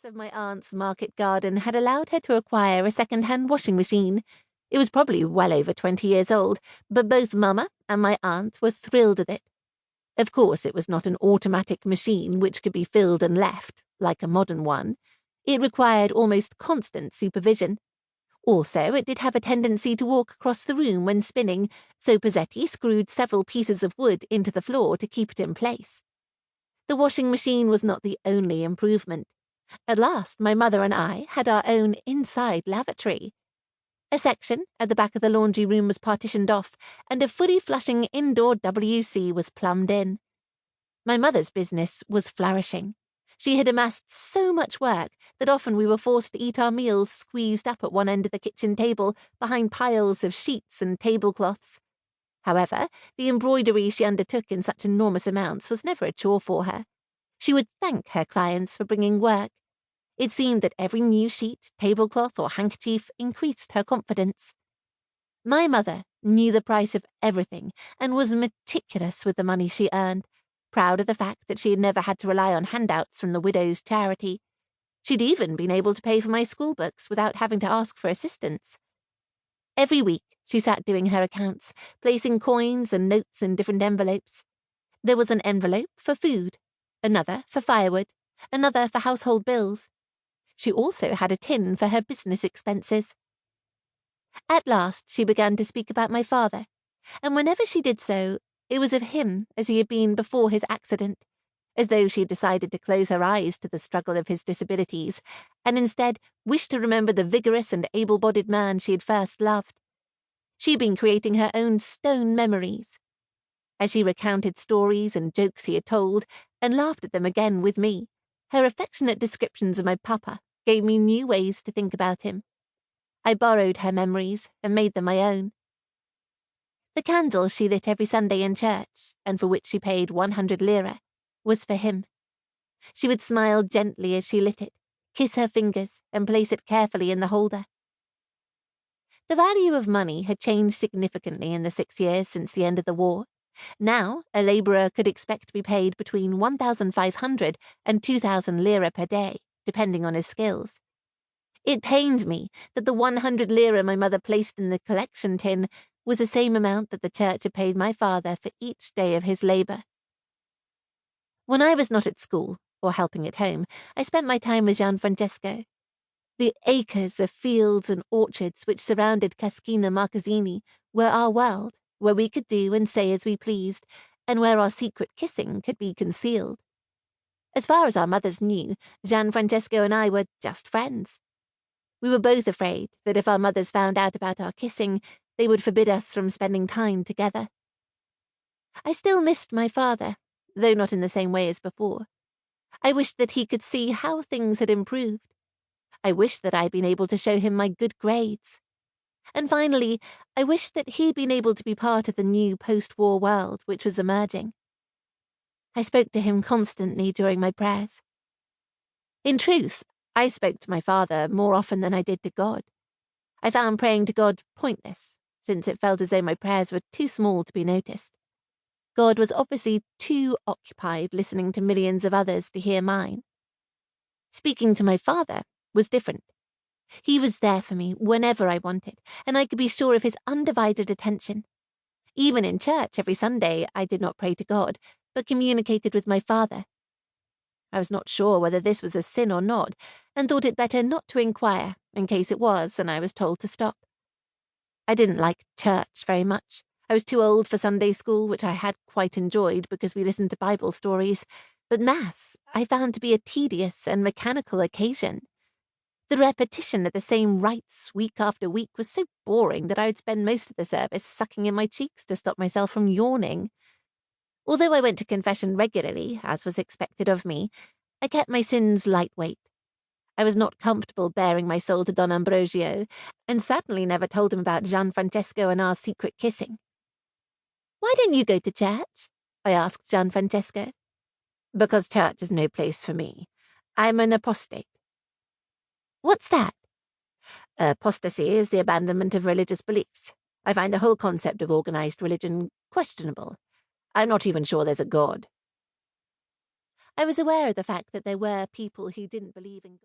of my aunt's market garden had allowed her to acquire a second-hand washing machine. It was probably well over 20 years old, but both Mama and my aunt were thrilled with it. Of course, it was not an automatic machine which could be filled and left, like a modern one. It required almost constant supervision. Also, it did have a tendency to walk across the room when spinning, so Pizzetti screwed several pieces of wood into the floor to keep it in place. The washing machine was not the only improvement. At last, my mother and I had our own inside lavatory. A section at the back of the laundry room was partitioned off, and a fully flushing indoor WC was plumbed in. My mother's business was flourishing. She had amassed so much work that often we were forced to eat our meals squeezed up at one end of the kitchen table behind piles of sheets and tablecloths. However, the embroidery she undertook in such enormous amounts was never a chore for her. She would thank her clients for bringing work. It seemed that every new sheet, tablecloth, or handkerchief increased her confidence. My mother knew the price of everything and was meticulous with the money she earned, proud of the fact that she had never had to rely on handouts from the widow's charity. She'd even been able to pay for my school books without having to ask for assistance. Every week, she sat doing her accounts, placing coins and notes in different envelopes. There was an envelope for food, another for firewood, another for household bills. She also had a tin for her business expenses. At last, she began to speak about my father, and whenever she did so, it was of him as he had been before his accident, as though she had decided to close her eyes to the struggle of his disabilities, and instead wished to remember the vigorous and able-bodied man she had first loved. She had been creating her own stone memories. As she recounted stories and jokes he had told, and laughed at them again with me, her affectionate descriptions of my papa gave me new ways to think about him. I borrowed her memories and made them my own. The candle she lit every Sunday in church, and for which she paid 100 lira, was for him. She would smile gently as she lit it, kiss her fingers, and place it carefully in the holder. The value of money had changed significantly in the 6 years since the end of the war. Now, a labourer could expect to be paid between 1,500 and 2,000 lira per day, depending on his skills. It pained me that the 100 lira my mother placed in the collection tin was the same amount that the church had paid my father for each day of his labour. When I was not at school, or helping at home, I spent my time with Gianfrancesco. The acres of fields and orchards which surrounded Cascina Marcazzini were our world, where we could do and say as we pleased, and where our secret kissing could be concealed. As far as our mothers knew, Gianfrancesco and I were just friends. We were both afraid that if our mothers found out about our kissing, they would forbid us from spending time together. I still missed my father, though not in the same way as before. I wished that he could see how things had improved. I wished that I'd been able to show him my good grades. And finally, I wished that he'd been able to be part of the new post-war world which was emerging. I spoke to him constantly during my prayers. In truth, I spoke to my father more often than I did to God. I found praying to God pointless, since it felt as though my prayers were too small to be noticed. God was obviously too occupied listening to millions of others to hear mine. Speaking to my father was different. He was there for me whenever I wanted, and I could be sure of his undivided attention. Even in church every Sunday, I did not pray to God, but communicated with my father. I was not sure whether this was a sin or not, and thought it better not to inquire, in case it was, and I was told to stop. I didn't like church very much. I was too old for Sunday school, which I had quite enjoyed because we listened to Bible stories, but Mass I found to be a tedious and mechanical occasion. The repetition of the same rites week after week was so boring that I would spend most of the service sucking in my cheeks to stop myself from yawning. Although I went to confession regularly, as was expected of me, I kept my sins lightweight. I was not comfortable bearing my soul to Don Ambrosio, and certainly never told him about Gianfrancesco and our secret kissing. "Why don't you go to church?" I asked Gianfrancesco. "Because church is no place for me. I'm an apostate." "What's that?" "Apostasy is the abandonment of religious beliefs. I find the whole concept of organized religion questionable. I'm not even sure there's a God." I was aware of the fact that there were people who didn't believe in God.